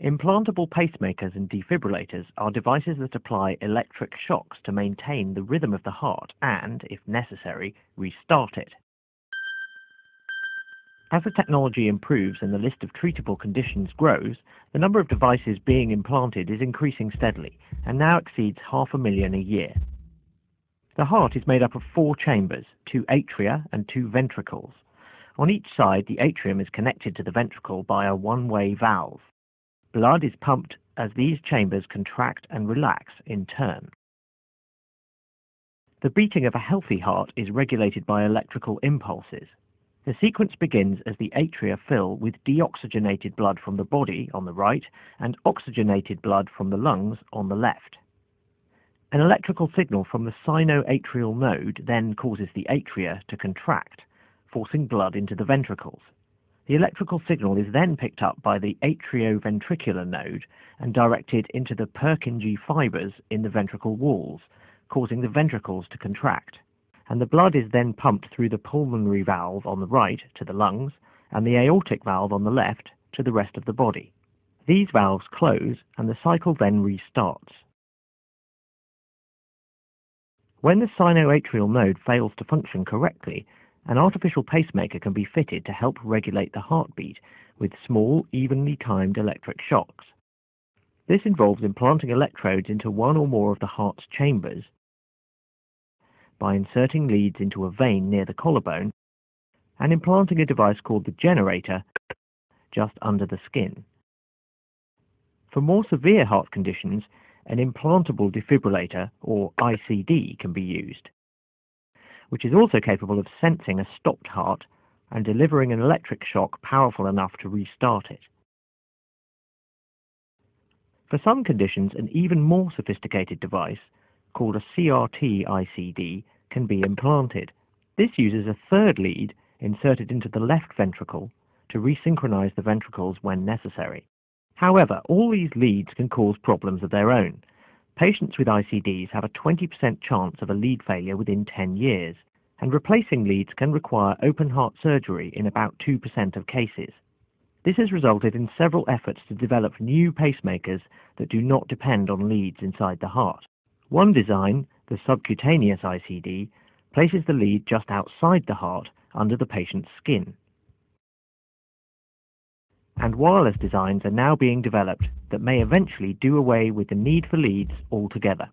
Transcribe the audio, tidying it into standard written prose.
Implantable pacemakers and defibrillators are devices that apply electric shocks to maintain the rhythm of the heart and, if necessary, restart it. As the technology improves and the list of treatable conditions grows, the number of devices being implanted is increasing steadily and now exceeds 500,000 a year. The heart is made up of 4 chambers, 2 atria and 2 ventricles. On each side, the atrium is connected to the ventricle by a one-way valve. Blood is pumped as these chambers contract and relax in turn. The beating of a healthy heart is regulated by electrical impulses. The sequence begins as the atria fill with deoxygenated blood from the body on the right and oxygenated blood from the lungs on the left. An electrical signal from the sinoatrial node then causes the atria to contract, forcing blood into the ventricles. The electrical signal is then picked up by the atrioventricular node and directed into the Purkinje fibers in the ventricle walls, causing the ventricles to contract. And the blood is then pumped through the pulmonary valve on the right to the lungs and the aortic valve on the left to the rest of the body. These valves close and the cycle then restarts. When the sinoatrial node fails to function correctly, an artificial pacemaker can be fitted to help regulate the heartbeat with small, evenly timed electric shocks. This involves implanting electrodes into one or more of the heart's chambers by inserting leads into a vein near the collarbone and implanting a device called the generator just under the skin. For more severe heart conditions, an implantable defibrillator, or ICD, can be used, which is also capable of sensing a stopped heart and delivering an electric shock powerful enough to restart it. For some conditions, an even more sophisticated device, called a CRT-ICD, can be implanted. This uses a third lead inserted into the left ventricle to resynchronize the ventricles when necessary. However, all these leads can cause problems of their own. Patients with ICDs have a 20% chance of a lead failure within 10 years, and replacing leads can require open heart surgery in about 2% of cases. This has resulted in several efforts to develop new pacemakers that do not depend on leads inside the heart. One design, the subcutaneous ICD, places the lead just outside the heart under the patient's skin. And wireless designs are now being developed that may eventually do away with the need for leads altogether.